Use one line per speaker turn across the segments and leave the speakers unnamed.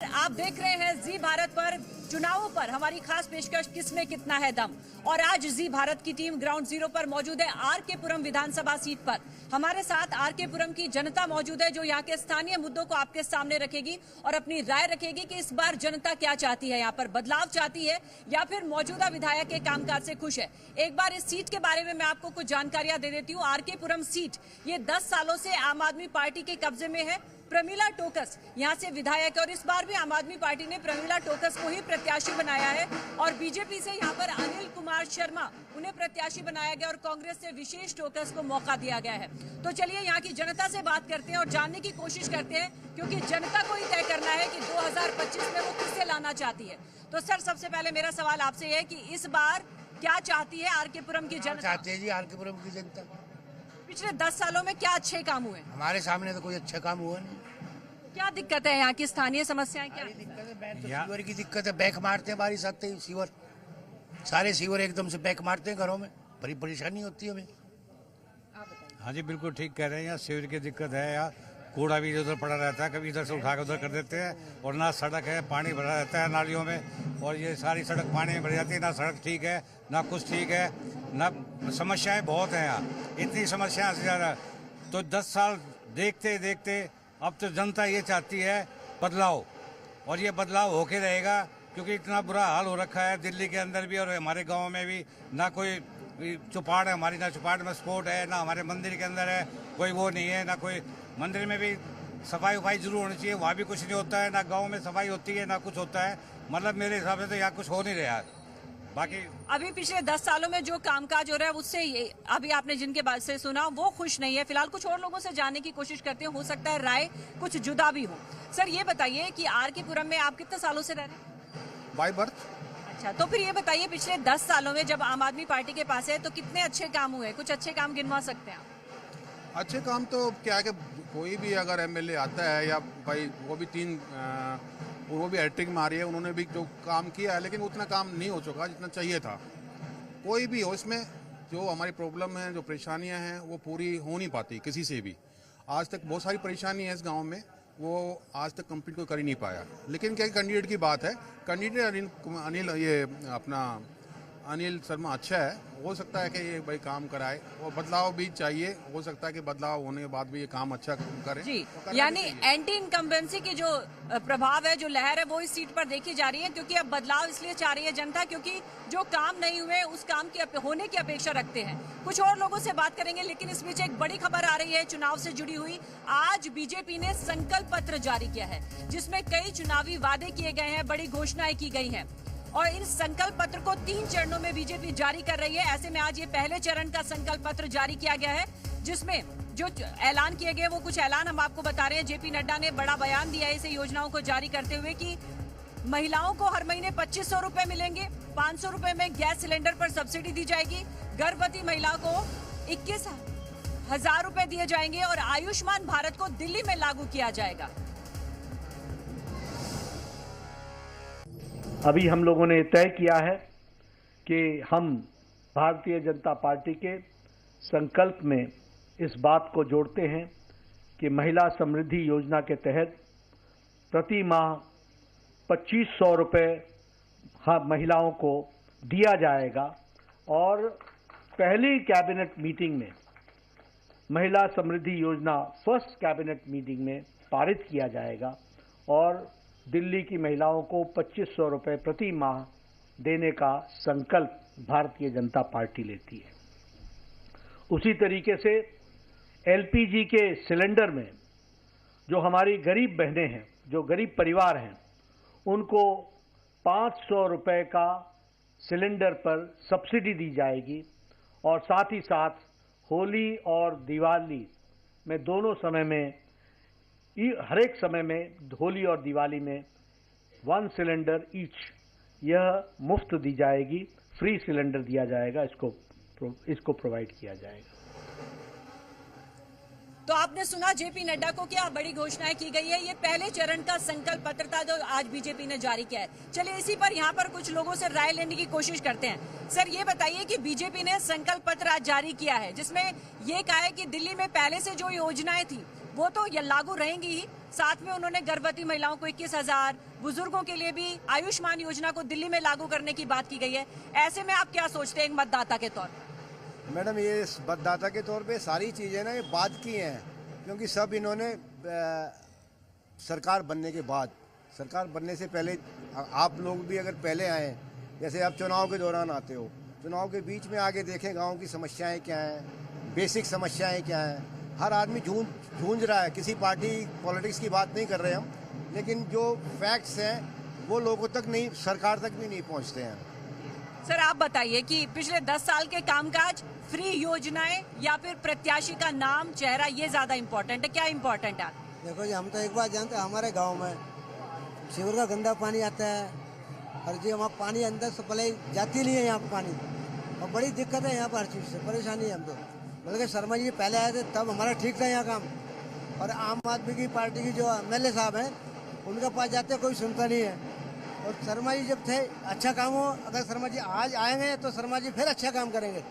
आप देख रहे हैं जी भारत पर चुनावों पर हमारी खास पेशकश किसमें कितना है दम। और आज जी भारत की टीम ग्राउंड जीरो पर मौजूद है आरके पुरम विधानसभा सीट पर। हमारे साथ आरके पुरम की जनता मौजूद है जो यहाँ के स्थानीय मुद्दों को आपके सामने रखेगी और अपनी राय रखेगी कि इस बार जनता क्या चाहती है, यहाँ पर बदलाव चाहती है या फिर मौजूदा विधायक के कामकाज से खुश है। एक बार इस सीट के बारे में मैं आपको कुछ जानकारियां दे देती हूँ। आरके पुरम सीट ये 10 सालों से आम आदमी पार्टी के कब्जे में है। प्रमिला टोकस यहाँ से विधायक है और इस बार भी आम आदमी पार्टी ने प्रमिला टोकस को ही प्रत्याशी बनाया है और बीजेपी से यहाँ पर अनिल कुमार शर्मा उन्हें प्रत्याशी बनाया गया और कांग्रेस से विशेष टोकस को मौका दिया गया है। तो चलिए यहाँ की जनता से बात करते हैं और जानने की कोशिश करते हैं, क्योंकि जनता को ही तय करना है कि 2025 में वो किसे लाना चाहती है। तो सर, सबसे पहले मेरा सवाल आपसे है कि इस बार क्या चाहती है आरके पुरम की जनता?
चाहती है जी आरके पुरम की जनता।
पिछले 10 सालों में क्या अच्छे काम हुए?
हमारे सामने तो कोई अच्छा काम हुआ नहीं।
क्या दिक्कत है यहाँ की स्थानीय समस्याएं? क्या
दिक्कत है? सीवर की दिक्कत है, बैक मारते हैं बारिश आते ही सीवर, सारे सीवर एकदम से बैक मारते हैं घरों में, बड़ी परेशानी होती है हमें।
हाँ जी, बिल्कुल ठीक कह रहे हैं। यहाँ सीवर की दिक्कत है, यहाँ कूड़ा भी इधर पड़ा रहता है, कभी इधर से उठा कर उधर कर देते हैं और ना सड़क है, पानी भरा रहता है नालियों में और ये सारी सड़क पानी में भर जाती है। ना सड़क ठीक है, ना कुछ ठीक है, ना समस्याएं बहुत हैं यहाँ, इतनी समस्याएं से ज़्यादा। तो 10 साल देखते देखते अब तो जनता ये चाहती है बदलाव, और ये बदलाव होके रहेगा, क्योंकि इतना बुरा हाल हो रखा है दिल्ली के अंदर भी और हमारे गाँव में भी। ना कोई चौपाट है हमारी, ना चौपाट में स्पोर्ट है, ना हमारे मंदिर के अंदर है कोई वो नहीं है, ना कोई मंदिर में भी सफाई वफाई जरूर होनी चाहिए, वहाँ भी कुछ नहीं होता है। ना गांव में सफाई होती है, ना कुछ होता है। मतलब मेरे हिसाब से तो यहाँ कुछ हो नहीं रहा है। बाकी
अभी पिछले 10 सालों में जो कामकाज हो रहा है उससे ये अभी आपने जिनके बात से सुना वो खुश नहीं है। फिलहाल कुछ और लोगों से जानने की कोशिश करते हैं, हो सकता है राय कुछ जुदा भी हो। सर, ये बताइए कि आरके पुरम में आप कितने सालों से रह रहे हैं?
By birth.
अच्छा, तो फिर ये बताइए पिछले 10 सालों में जब आम आदमी पार्टी के पास है तो कितने अच्छे काम हुए? कुछ अच्छे काम गिनवा सकते हैं आप?
अच्छे काम तो क्या है कि कोई भी अगर एमएलए आता है या भाई वो भी हैट्रिक मारी है, उन्होंने भी जो काम किया है, लेकिन उतना काम नहीं हो चुका जितना चाहिए था। कोई भी हो, इसमें जो हमारी प्रॉब्लम है, जो परेशानियां हैं, वो पूरी हो नहीं पाती किसी से भी। आज तक बहुत सारी परेशानी है इस गांव में, वो आज तक कंप्लीट कोई कर ही नहीं पाया। लेकिन क्या कैंडिडेट की बात है, कैंडिडेट अनिल शर्मा अच्छा है, हो सकता है कि ये भाई काम कराए और बदलाव भी चाहिए। हो सकता है कि बदलाव होने के बाद भी ये काम अच्छा करे
जी। यानी एंटी इनकम्बेंसी की जो प्रभाव है, जो लहर है, वो इस सीट पर देखी जा रही है, क्योंकि अब बदलाव इसलिए चाह रही है जनता क्योंकि जो काम नहीं हुए उस काम की होने की अपेक्षा रखते हैं। कुछ और लोगों से बात करेंगे, लेकिन इस बीच एक बड़ी खबर आ रही है चुनाव से जुड़ी हुई। आज बीजेपी ने संकल्प पत्र जारी किया है जिसमें कई चुनावी वादे किए गए हैं, बड़ी घोषणाएं की गई हैं और इन संकल्प पत्र को 3 चरणों में बीजेपी जारी कर रही है। ऐसे में आज ये पहले चरण का संकल्प पत्र जारी किया गया है, जिसमें जो ऐलान किए गए वो कुछ ऐलान हम आपको बता रहे हैं। जेपी नड्डा ने बड़ा बयान दिया है इसे योजनाओं को जारी करते हुए कि महिलाओं को हर महीने 2500 रुपए मिलेंगे, 500 रुपए में गैस सिलेंडर पर सब्सिडी दी जाएगी, गर्भवती महिलाओं को 21,000 रुपए दिए जाएंगे और आयुष्मान भारत को दिल्ली में लागू किया जाएगा।
अभी हम लोगों ने तय किया है कि हम भारतीय जनता पार्टी के संकल्प में इस बात को जोड़ते हैं कि महिला समृद्धि योजना के तहत प्रति माह 2500 रुपये महिलाओं को दिया जाएगा और पहली कैबिनेट मीटिंग में महिला समृद्धि योजना फर्स्ट कैबिनेट मीटिंग में पारित किया जाएगा और दिल्ली की महिलाओं को 2500 रुपये प्रति माह देने का संकल्प भारतीय जनता पार्टी लेती है। उसी तरीके से एलपीजी के सिलेंडर में जो हमारी गरीब बहनें हैं, जो गरीब परिवार हैं, उनको 500 रुपये का सिलेंडर पर सब्सिडी दी जाएगी और साथ ही साथ होली और दिवाली में दोनों समय में, हर एक समय में, होली और दिवाली में 1 सिलेंडर ईच यह मुफ्त दी जाएगी, फ्री सिलेंडर दिया जाएगा, इसको प्रोवाइड किया जाएगा।
तो आपने सुना जेपी नड्डा को क्या बड़ी घोषणाएं की गई है। ये पहले चरण का संकल्प पत्र था जो आज बीजेपी ने जारी किया है। चलिए इसी पर यहाँ पर कुछ लोगों से राय लेने की कोशिश करते हैं। सर, ये बताइए कि बीजेपी ने संकल्प पत्र आज जारी किया है जिसमें ये कहा है कि दिल्ली में पहले से जो योजनाएं थी वो तो ये लागू रहेंगी ही, साथ में उन्होंने गर्भवती महिलाओं को 21,000, बुजुर्गों के लिए भी आयुष्मान योजना को दिल्ली में लागू करने की बात की गई है। ऐसे में आप क्या सोचते हैं एक मतदाता के तौर पर?
मैडम, ये मतदाता के तौर पे सारी चीज़ें ना ये बाद की हैं, क्योंकि सब इन्होंने सरकार बनने के बाद, सरकार बनने से पहले आप लोग भी अगर पहले आए, जैसे आप चुनाव के दौरान आते हो, चुनाव के बीच में आगे देखें गांव की समस्याएं क्या हैं, बेसिक समस्याएं क्या हैं। हर आदमी जूझ रहा है, किसी पार्टी पॉलिटिक्स की बात नहीं कर रहे हम, लेकिन जो फैक्ट्स हैं वो लोगों तक नहीं, सरकार तक भी नहीं पहुंचते हैं।
सर आप बताइए कि पिछले 10 साल के कामकाज, फ्री योजनाएं या फिर प्रत्याशी का नाम चेहरा, ये ज्यादा इम्पोर्टेंट है? क्या इम्पोर्टेंट है?
देखो जी, हम तो एक बात जानते हैं, हमारे गांव में सीवर का गंदा पानी आता है और जी वहाँ पानी अंदर से पहले जाती नहीं है यहाँ पर पानी, और बड़ी दिक्कत है यहाँ पर, हर चीज़ से परेशानी है हम तो। बल्कि शर्मा जी पहले आए थे तब हमारा ठीक था यहाँ काम, और आम आदमी की पार्टी की जो MLA साहब हैं उनके पास जाते कोई सुनता नहीं है। और शर्मा जी जब थे अच्छा काम हो, अगर शर्मा जी आज आएंगे तो शर्मा जी फिर अच्छा काम करेंगे।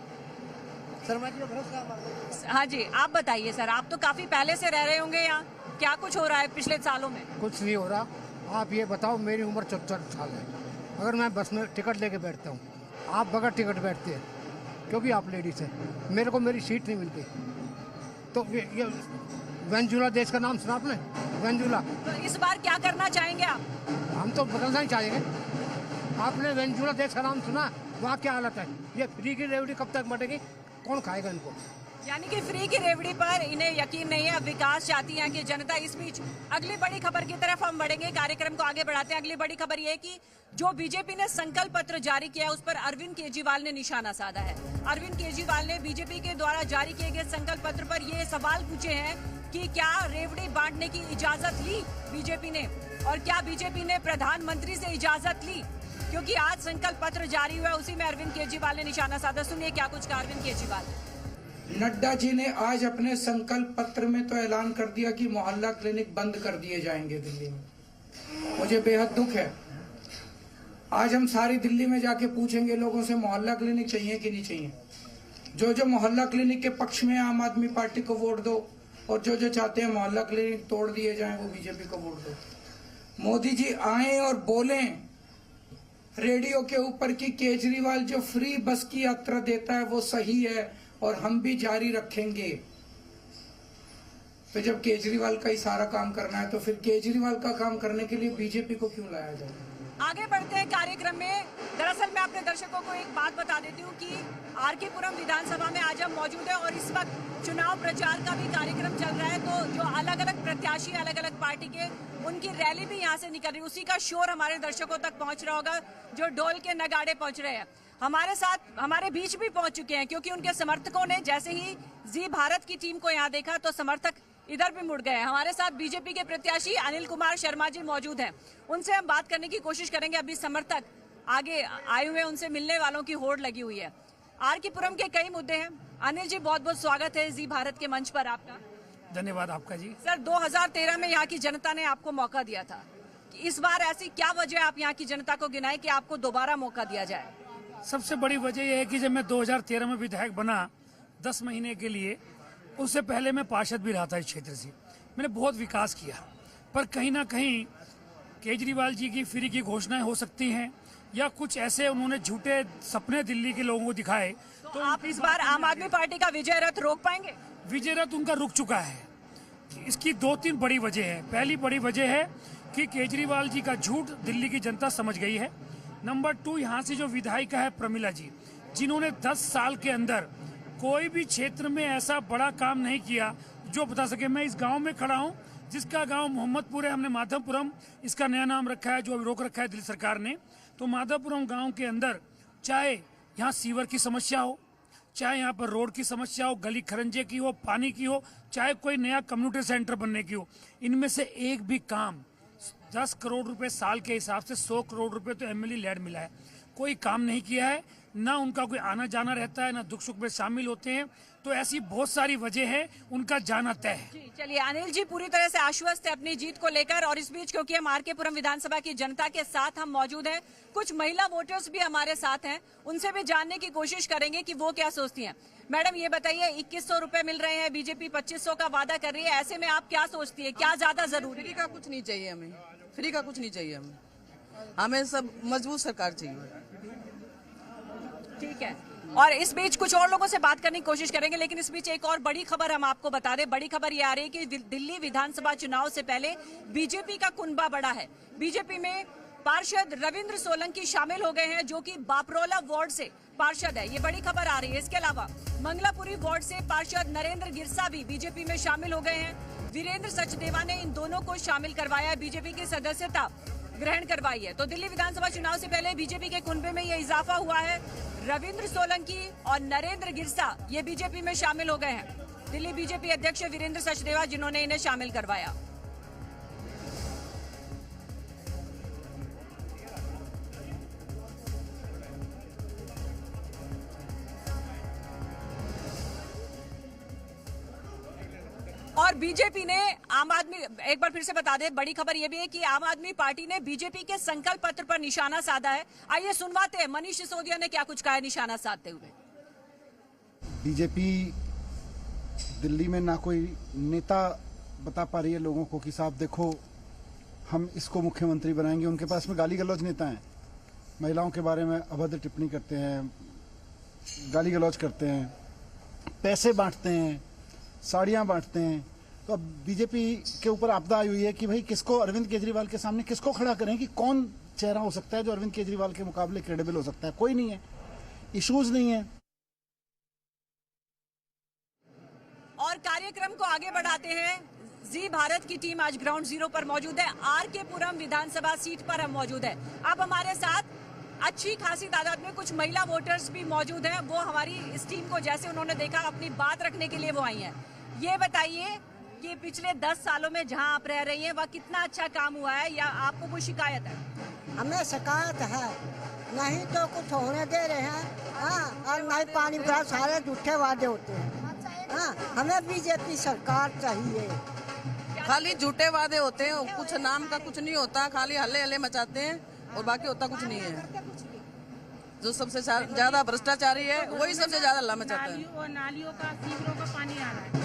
शर्मा जी को भरोसा।
हाँ जी, आप बताइए सर, आप तो काफी पहले से रह रहे होंगे यहाँ, क्या कुछ हो रहा है पिछले सालों में?
कुछ नहीं हो रहा। आप ये बताओ, मेरी उम्र 74 साल है, अगर मैं बस में टिकट लेके बैठता हूँ, आप बगैर टिकट बैठते हैं क्योंकि आप लेडीज हैं, मेरे को मेरी सीट नहीं मिलती। तो ये वेनेजुला देश का नाम सुना आपने? वेनेजुला।
तो इस बार क्या करना चाहेंगे आप?
हम तो बदलना ही चाहेंगे। आपने वेनेजुला देश का नाम सुना? वहाँ क्या हालत है। ये फ्री की रेवड़ी कब तक बटेगी, कौन खाएगा इनको?
यानी कि फ्री की रेवड़ी पर इन्हें यकीन नहीं है, अब विकास चाहती है कि जनता। इस बीच अगली बड़ी खबर की तरफ हम बढ़ेंगे, कार्यक्रम को आगे बढ़ाते हैं। अगली बड़ी खबर ये है कि जो बीजेपी ने संकल्प पत्र जारी किया है उस पर अरविंद केजरीवाल ने निशाना साधा है। अरविंद केजरीवाल ने बीजेपी के द्वारा जारी किए गए संकल्प पत्र पर ये सवाल पूछे हैं कि क्या रेवड़ी बांटने की इजाजत ली बीजेपी ने, और क्या बीजेपी ने प्रधानमंत्री से इजाजत ली, क्योंकि आज संकल्प पत्र जारी हुआ है, उसी में अरविंद केजरीवाल ने निशाना साधा। सुनिए क्या कुछ कहा अरविंद केजरीवाल।
नड्डा जी ने आज अपने संकल्प पत्र में तो ऐलान कर दिया कि मोहल्ला क्लिनिक बंद कर दिए जाएंगे दिल्ली में। मुझे बेहद दुख है। आज हम सारी दिल्ली में जाके पूछेंगे लोगों से मोहल्ला क्लिनिक चाहिए कि नहीं चाहिए। जो जो मोहल्ला क्लिनिक के पक्ष में आम आदमी पार्टी को वोट दो, और जो जो चाहते हैं मोहल्ला क्लिनिक तोड़ दिए जाएं वो बीजेपी को वोट दो। मोदी जी आए और बोलें रेडियो के ऊपर कि केजरीवाल जो फ्री बस की यात्रा देता है वो सही है और हम भी जारी रखेंगे। तो जब केजरीवाल का ही सारा काम करना है तो फिर केजरीवाल का काम करने के लिए बीजेपी को क्यों लाया जाए?
आगे बढ़ते हैं कार्यक्रम में। दरअसल मैं अपने दर्शकों को एक बात बता देती हूँ कि आरके पुरम विधानसभा में आज हम मौजूद हैं और इस वक्त चुनाव प्रचार का भी कार्यक्रम चल रहा है। तो जो अलग अलग प्रत्याशी अलग अलग पार्टी के, उनकी रैली भी यहाँ से निकल रही है, उसी का शोर हमारे दर्शकों तक पहुँच रहा होगा, जो ढोल के नगाड़े पहुँच रहे हैं। हमारे साथ हमारे बीच भी पहुंच चुके हैं, क्योंकि उनके समर्थकों ने जैसे ही जी भारत की टीम को यहाँ देखा तो समर्थक इधर भी मुड़ गए। हमारे साथ बीजेपी के प्रत्याशी अनिल कुमार शर्मा जी मौजूद हैं, उनसे हम बात करने की कोशिश करेंगे। अभी समर्थक आगे आए हुए, उनसे मिलने वालों की होड़ लगी हुई है। आरके पुरम के कई मुद्दे हैं। अनिल जी, बहुत बहुत स्वागत है जी भारत के मंच पर आपका।
धन्यवाद आपका जी।
सर, 2013 में यहाँ की जनता ने आपको मौका दिया था, इस बार ऐसी क्या वजह आप यहाँ की जनता को गिनाए कि आपको दोबारा मौका दिया जाए?
सबसे बड़ी वजह यह है कि जब मैं 2013 में विधायक बना 10 महीने के लिए, उससे पहले मैं पार्षद भी रहा था इस क्षेत्र से, मैंने बहुत विकास किया। पर कहीं ना कहीं केजरीवाल जी की फ्री की घोषणाएं हो सकती हैं या कुछ ऐसे उन्होंने झूठे सपने दिल्ली के लोगों को दिखाए,
तो आप इस बार आम आदमी पार्टी का विजय रथ रोक पाएंगे?
विजय रथ उनका रुक चुका है। इसकी 2-3 बड़ी वजह है। पहली बड़ी वजह है कि केजरीवाल जी का झूठ दिल्ली की जनता समझ गई है। नंबर 2, यहाँ से जो विधायिका है प्रमिला जी, जिन्होंने 10 साल के अंदर कोई भी क्षेत्र में ऐसा बड़ा काम नहीं किया जो बता सके। मैं इस गांव में खड़ा हूं, जिसका गांव मोहम्मदपुर है, हमने माधवपुरम इसका नया नाम रखा है, जो अभी रोक रखा है दिल्ली सरकार ने। तो माधवपुरम गांव के अंदर चाहे यहाँ सीवर की समस्या हो, चाहे यहाँ पर रोड की समस्या हो, गली खरंजे की हो, पानी की हो, चाहे कोई नया कम्युनिटी सेंटर बनने की हो, इनमें से एक भी काम 10 करोड़ रुपए साल के हिसाब से 100 करोड़ रुपए तो MLA लैड मिला है, कोई काम नहीं किया है। ना उनका कोई आना जाना रहता है, ना दुख सुख में शामिल होते हैं। तो ऐसी बहुत सारी वजह है, उनका जाना तय है।
जी चलिए, अनिल जी पूरी तरह से आश्वस्त है अपनी जीत को लेकर। और इस बीच क्योंकि हम आर.के. पुरम विधानसभा की जनता के साथ हम मौजूद हैं, कुछ महिला वोटर्स भी हमारे साथ हैं, उनसे भी जानने की कोशिश करेंगे कि वो क्या सोचती हैं। मैडम ये बताइए, 2100 रुपए मिल रहे हैं, बीजेपी 2500 का वादा कर रही है, ऐसे में आप क्या सोचती है, क्या ज्यादा जरूरी?
फ्री का कुछ नहीं चाहिए हमें, फ्री का कुछ नहीं चाहिए हमें सब मजबूत सरकार चाहिए।
ठीक है, और इस बीच कुछ और लोगों से बात करने की कोशिश करेंगे, लेकिन इस बीच एक और बड़ी खबर हम आपको बता दें। बड़ी खबर ये आ रही है कि दिल्ली विधानसभा चुनाव से पहले बीजेपी का कुनबा बढ़ा है। बीजेपी में पार्षद रविंद्र सोलंकी शामिल हो गए हैं, जो कि बापरोला वार्ड से पार्षद है। ये बड़ी खबर आ रही है। इसके अलावा मंगलापुरी वार्ड से पार्षद नरेंद्र गिरसा भी बीजेपी में शामिल हो गए हैं। वीरेंद्र सचदेवा ने इन दोनों को शामिल करवाया है, बीजेपी की सदस्यता ग्रहण करवाई है। तो दिल्ली विधानसभा चुनाव से पहले बीजेपी के कुनबे में ये इजाफा हुआ है। रविंद्र सोलंकी और नरेंद्र गिरसा ये बीजेपी में शामिल हो गए हैं। दिल्ली बीजेपी अध्यक्ष वीरेंद्र सचदेवा जिन्होंने इन्हें शामिल करवाया। और बीजेपी ने आम आदमी, एक बार फिर से बता दें, बड़ी खबर यह भी है कि आम आदमी पार्टी ने बीजेपी के संकल्प पत्र पर निशाना साधा है। आइए सुनवाते हैं मनीष सिसोदिया ने क्या कुछ कहा है निशाना साधते हुए।
बीजेपी दिल्ली में ना कोई नेता बता पा रही है लोगों को कि साहब देखो हम इसको मुख्यमंत्री बनाएंगे। उनके पास में गाली गलौज नेता हैं, महिलाओं के बारे में अभद्र टिप्पणी करते हैं, गाली गलौज करते हैं, पैसे बांटते हैं, साड़ियां बांटते हैं। तो अब बीजेपी के ऊपर आपदा आई हुई है कि भाई किसको, अरविंद केजरीवाल के सामने किसको खड़ा करें, कि कौन चेहरा हो सकता है जो अरविंद केजरीवाल के मुकाबले क्रेडिबल हो सकता है। कोई नहीं है, इश्यूज नहीं है।
और कार्यक्रम को आगे बढ़ाते हैं। जी भारत की टीम आज ग्राउंड जीरो पर मौजूद है। आर.के. पुरम विधानसभा सीट पर हम मौजूद है। अब हमारे साथ अच्छी खासी तादाद में कुछ महिला वोटर्स भी मौजूद हैं। वो हमारी इस टीम को, जैसे उन्होंने देखा, अपनी बात रखने के लिए वो आई हैं। ये बताइए कि पिछले 10 सालों में जहां आप रह रही हैं वह कितना अच्छा काम हुआ है, या आपको कोई शिकायत है?
हमें शिकायत है, नहीं तो कुछ होने दे रहे हैं। हाँ, और नहीं पानी का सारे झूठे वादे होते हैं। हाँ, हमें बीजेपी सरकार चाहिए।
खाली झूठे वादे होते हैं, कुछ नाम का कुछ नहीं होता, खाली हल्ले हल्ले मचाते हैं और बाकी होता कुछ नहीं है। जो सबसे ज्यादा भ्रष्टाचारी है वही सबसे ज्यादा हल्ला मचाता है।
नालियों का, सीवरों का पानी आ रहा है।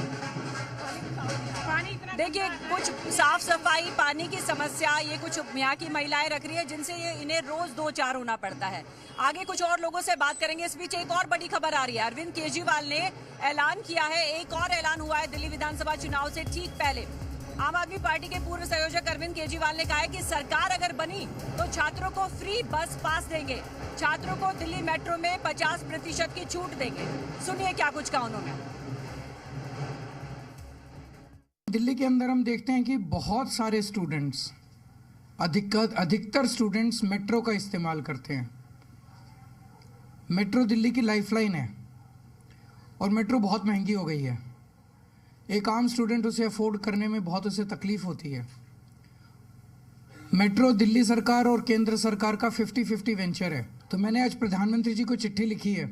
देखिए, कुछ साफ सफाई, पानी की समस्या ये कुछ यहाँ की महिलाएं रख रही है, जिनसे ये इन्हें रोज 2-4 होना पड़ता है। आगे कुछ और लोगों से बात करेंगे। इस बीच एक और बड़ी खबर आ रही है। अरविंद केजरीवाल ने ऐलान किया है, एक और ऐलान हुआ है दिल्ली विधानसभा चुनाव से ठीक पहले। आम आदमी पार्टी के पूर्व संयोजक अरविंद केजरीवाल ने कहा है कि सरकार अगर बनी तो छात्रों को फ्री बस पास देंगे, छात्रों को दिल्ली मेट्रो में 50% की छूट देंगे। सुनिए क्या कुछ कहा उन्होंने।
दिल्ली के अंदर हम देखते हैं कि बहुत सारे स्टूडेंट्स, अधिकतर स्टूडेंट्स मेट्रो का इस्तेमाल करते हैं। मेट्रो दिल्ली की लाइफलाइन है और मेट्रो बहुत महंगी हो गई है। एक आम स्टूडेंट उसे अफोर्ड करने में बहुत उसे तकलीफ होती है। मेट्रो दिल्ली सरकार और केंद्र सरकार का 50-50 वेंचर है। तो मैंने आज प्रधानमंत्री जी को चिट्ठी लिखी है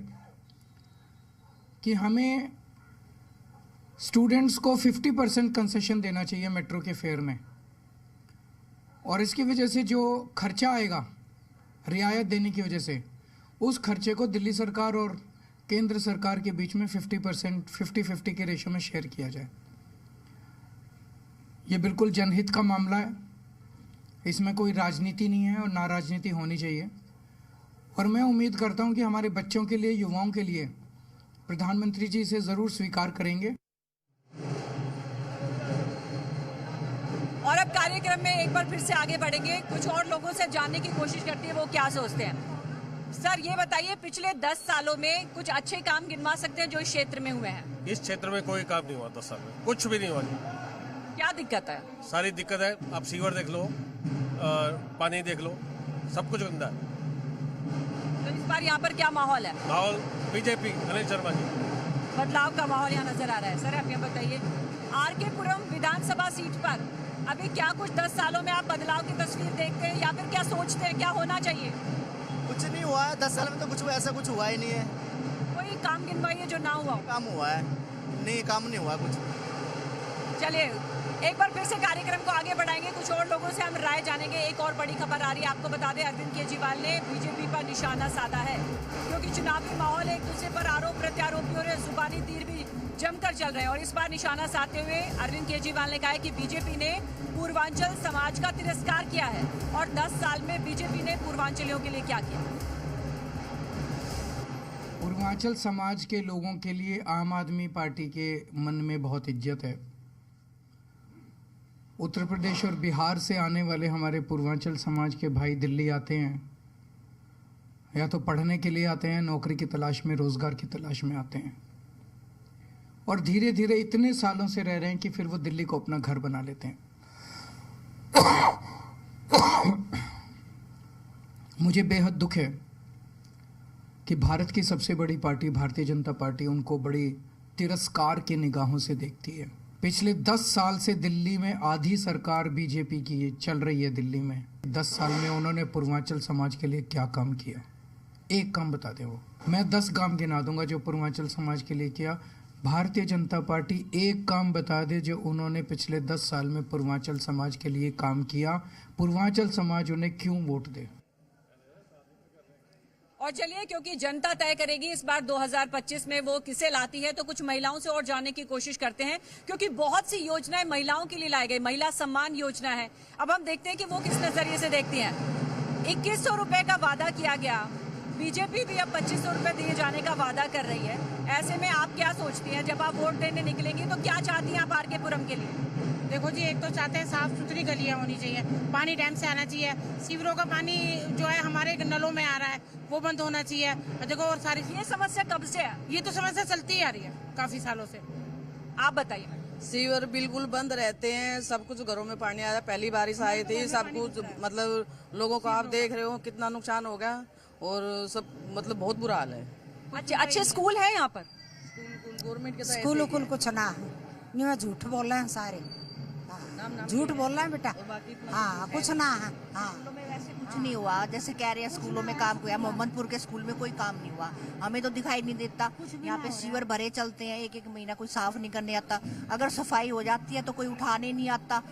कि हमें स्टूडेंट्स को 50% कंसेशन देना चाहिए मेट्रो के फेयर में, और इसकी वजह से जो खर्चा आएगा रियायत देने की वजह से, उस खर्चे को दिल्ली सरकार और केंद्र सरकार के बीच में 50% के रेशो में शेयर किया जाए। ये बिल्कुल जनहित का मामला है, इसमें कोई राजनीति नहीं है और ना राजनीति होनी चाहिए। और मैं उम्मीद करता हूं कि हमारे बच्चों के लिए, युवाओं के लिए प्रधानमंत्री जी इसे ज़रूर स्वीकार करेंगे।
और अब कार्यक्रम में एक बार फिर से आगे बढ़ेंगे, कुछ और लोगों से जानने की कोशिश करते हैं वो क्या सोचते हैं। सर ये बताइए, पिछले 10 सालों में कुछ अच्छे काम गिनवा सकते हैं जो इस क्षेत्र में हुए हैं?
इस क्षेत्र में कोई काम नहीं हुआ 10 साल में, कुछ भी नहीं हुआ।
क्या दिक्कत है?
सारी दिक्कत है। आप सीवर देख लो, पानी देख लो, सब कुछ गंदा है।
तो इस बार यहाँ पर क्या माहौल है?
माहौल बीजेपी, अनिल शर्मा जी,
बदलाव का माहौल यहाँ नजर आ रहा है। सर आप ये बताइए, आर.के. पुरम विधानसभा सीट पर अभी क्या कुछ 10 सालों में आप बदलाव की तस्वीर देखते हैं, या फिर क्या सोचते हैं क्या होना चाहिए?
कुछ
कुछ नहीं हुआ है, 10 साल में तो कुछ ऐसा कुछ हुआ ही नहीं है।
कोई काम गिनवाइए जो ना हुआ हो।
काम हुआ है नहीं, काम नहीं हुआ कुछ।
चलिए एक बार फिर से कार्यक्रम को आगे बढ़ाएंगे, कुछ और लोगों से हम राय जानेंगे। एक और बड़ी खबर आ रही है, आपको बता दें अरविंद केजरीवाल ने बीजेपी पर निशाना साधा है, क्योंकि चुनावी माहौल एक दूसरे पर आरोप प्रत्यारोपियों और जुबानी तीर भी जमकर चल रहे हैं। और इस बार निशाना साधते हुए अरविंद केजरीवाल ने कहा है कि बीजेपी ने पूर्वांचल समाज का तिरस्कार किया है और 10 साल में बीजेपी ने पूर्वांचलियों के लिए क्या किया।
पूर्वांचल समाज के लोगों के लिए आम आदमी पार्टी के मन में बहुत इज्जत है। उत्तर प्रदेश और बिहार से आने वाले हमारे पूर्वांचल समाज के भाई दिल्ली आते हैं, या तो पढ़ने के लिए आते हैं, नौकरी की तलाश में, रोजगार की तलाश में आते हैं, और धीरे धीरे इतने सालों से रह रहे हैं कि फिर वो दिल्ली को अपना घर बना लेते हैं। मुझे बेहद दुख है कि भारत की सबसे बड़ी पार्टी भारतीय जनता पार्टी उनको बड़ी तिरस्कार की निगाहों से देखती है। पिछले 10 साल से दिल्ली में आधी सरकार बीजेपी की चल रही है। दिल्ली में 10 साल में उन्होंने पूर्वांचल समाज के लिए क्या काम किया? एक काम बता दें वो। मैं 10 काम गिना दूंगा जो पूर्वांचल समाज के लिए किया। भारतीय जनता पार्टी एक काम बता दे जो उन्होंने पिछले 10 साल में पूर्वांचल समाज के लिए काम किया। पूर्वांचल समाज उन्हें क्यों वोट दे।
और चलिए, क्योंकि जनता तय करेगी इस बार 2025 में वो किसे लाती है, तो कुछ महिलाओं से और जानने की कोशिश करते हैं, क्योंकि बहुत सी योजनाएं महिलाओं के लिए लाई गई। महिला सम्मान योजना है, अब हम देखते हैं कि वो किस नजरिए से देखती हैं। 2100 रुपए का वादा किया गया, बीजेपी भी अब 2500 रुपए दिए जाने का वादा कर रही है। ऐसे में आप क्या सोचती हैं, जब आप वोट देने निकलेंगी तो क्या चाहती हैं आप आरके पुरम के लिए?
देखो जी, एक तो चाहते हैं साफ सुथरी गलियां होनी चाहिए, पानी टाइम से आना चाहिए, सीवरों का पानी जो है हमारे नलों में आ रहा है वो बंद होना चाहिए। देखो, और सारी
ये समस्या कब से है?
ये तो समस्या चलती आ रही है काफी सालों से।
आप बताइए।
सीवर बिल्कुल बंद रहते हैं, सब कुछ घरों में पानी आ रहा है। पहली बारिश आई थी, सब कुछ मतलब लोगों को आप देख रहे हो कितना नुकसान हो गया, और सब मतलब बहुत बुरा हाल है।
अच्छे स्कूल है यहाँ पर?
गवर्नमेंट के
स्कूल उकूल कुछ ना है, नहीं झूठ बोल रहे हैं सारे, झूठ बोल रहे हैं बेटा। हाँ, कुछ ना है। हाँ,
वैसे कुछ नहीं हुआ, जैसे कह रहे हैं स्कूलों में काम हुआ, मोहम्मदपुर के स्कूल में कोई काम नहीं हुआ, हमें तो दिखाई नहीं देता। यहाँ पे सीवर भरे चलते हैं, एक एक महीना कोई साफ नहीं करने आता। अगर सफाई हो जाती है तो कोई उठाने नहीं आता।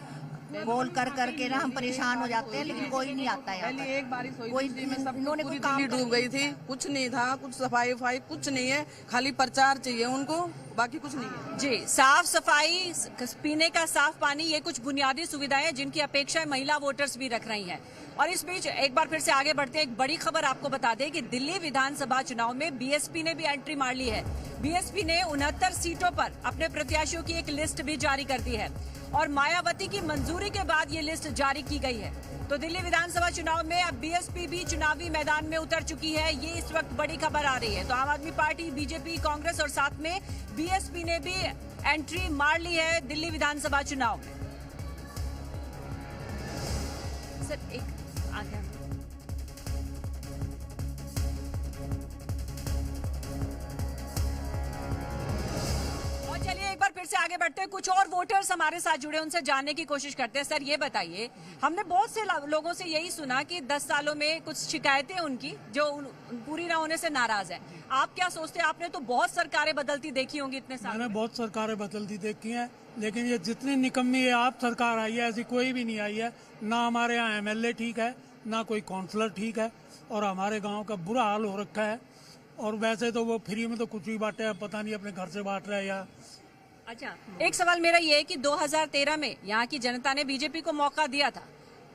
कॉल कर करके ना हम परेशान हो जाते हैं, लेकिन कोई नहीं आता है।
पहले एक बारिश हुई
कोई
इन्होंने कोई काम डूब गई थी, कुछ नहीं था, कुछ सफाई वफाई कुछ नहीं है, खाली प्रचार चाहिए उनको, बाकी कुछ नहीं है।
जी, साफ सफाई, पीने का साफ पानी, ये कुछ बुनियादी सुविधाएं जिनकी अपेक्षाएं महिला वोटर्स भी रख रही हैं। और इस बीच एक बार फिर से आगे बढ़ते हैं, एक बड़ी खबर आपको बता दें कि दिल्ली विधानसभा चुनाव में बीएसपी ने भी एंट्री मार ली है। बीएसपी ने 69 सीटों पर अपने प्रत्याशियों की एक लिस्ट भी जारी कर दी है, और मायावती की मंजूरी के बाद ये लिस्ट जारी की गई है। तो दिल्ली विधानसभा चुनाव में अब बीएसपी भी चुनावी मैदान में उतर चुकी है, ये इस वक्त बड़ी खबर आ रही है। तो आम आदमी पार्टी, बीजेपी, कांग्रेस और साथ में बीएसपी ने भी एंट्री मार ली है दिल्ली विधानसभा चुनाव में। सर एक आगे एक बार फिर से आगे बढ़ते हैं, कुछ और वोटर्स हमारे साथ जुड़े, उनसे जानने की कोशिश करते हैं। सर ये बताइए, हमने बहुत से लोगों से यही सुना कि 10 सालों में कुछ शिकायतें उनकी जो पूरी ना होने से नाराज है। आप क्या सोचते हैं? आपने तो बहुत सरकारें बदलती देखी होंगी इतने साल।
मैंने बहुत सरकारें बदलती देखी हैं, लेकिन ये जितनी निकम्मी है आप सरकार आई है, ऐसी कोई भी नहीं आई है। ना हमारे यहाँ MLA ठीक है, ना कोई काउंसलर ठीक है, और हमारे गाँव का बुरा हाल हो रखा है। और वैसे तो वो फ्री में तो कुछ भी बांटे, पता नहीं अपने घर से बांट रहे या।
अच्छा, एक सवाल मेरा ये है कि 2013 में यहाँ की जनता ने बीजेपी को मौका दिया था,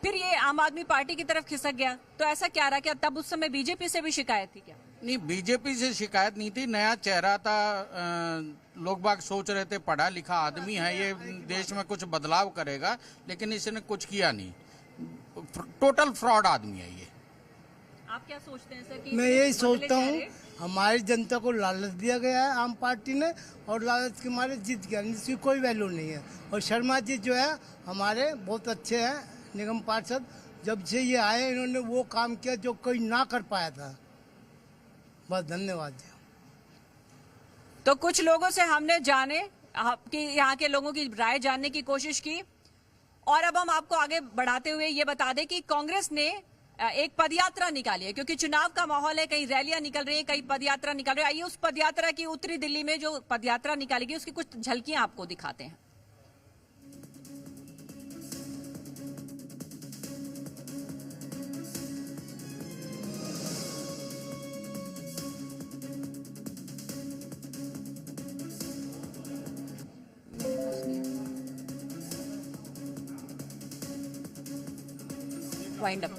फिर ये आम आदमी पार्टी की तरफ खिसक गया, तो ऐसा क्या रहा? क्या तब उस समय बीजेपी से भी शिकायत थी क्या?
नहीं, बीजेपी से शिकायत नहीं थी, नया चेहरा था, लोग बाग सोच रहे थे पढ़ा लिखा आदमी है, ये देश में कुछ बदलाव करेगा, लेकिन इसने कुछ किया नहीं। टोटल फ्रॉड आदमी है ये।
आप क्या सोचते हैं सर? कि
मैं यही सोचता हूँ, हमारी जनता को लालच दिया गया है आम पार्टी ने, और लालच के मारे जीत गया, इसकी कोई वैल्यू नहीं है। और शर्मा जी जो है हमारे बहुत अच्छे हैं निगम पार्षद, जब से ये आए इन्होंने वो काम किया जो कोई ना कर पाया था। बस धन्यवाद जी।
तो कुछ लोगों से हमने जाने कि यहाँ के लोगों की राय जानने की कोशिश की, और अब हम आपको आगे बढ़ाते हुए ये बता दें कि कांग्रेस ने एक पदयात्रा निकाली है, क्योंकि चुनाव का माहौल है, कई रैलियां निकल रही है, कई पदयात्रा निकल रही है। आइए उस पदयात्रा की, उत्तरी दिल्ली में जो पदयात्रा निकाली गई उसकी कुछ झलकियां आपको दिखाते हैं। Wind up.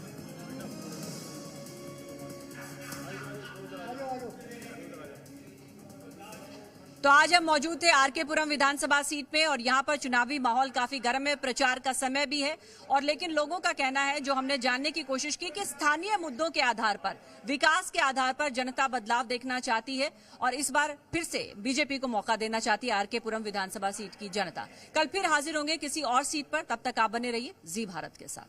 तो आज हम मौजूद थे आरके पुरम विधानसभा सीट पे और यहाँ पर चुनावी माहौल काफी गर्म है, प्रचार का समय भी है। और लेकिन लोगों का कहना है, जो हमने जानने की कोशिश की, कि स्थानीय मुद्दों के आधार पर, विकास के आधार पर जनता बदलाव देखना चाहती है और इस बार फिर से बीजेपी को मौका देना चाहती है आरके पुरम विधानसभा सीट की जनता। कल फिर हाजिर होंगे किसी और सीट पर, तब तक आप बने रहिए जी भारत के साथ।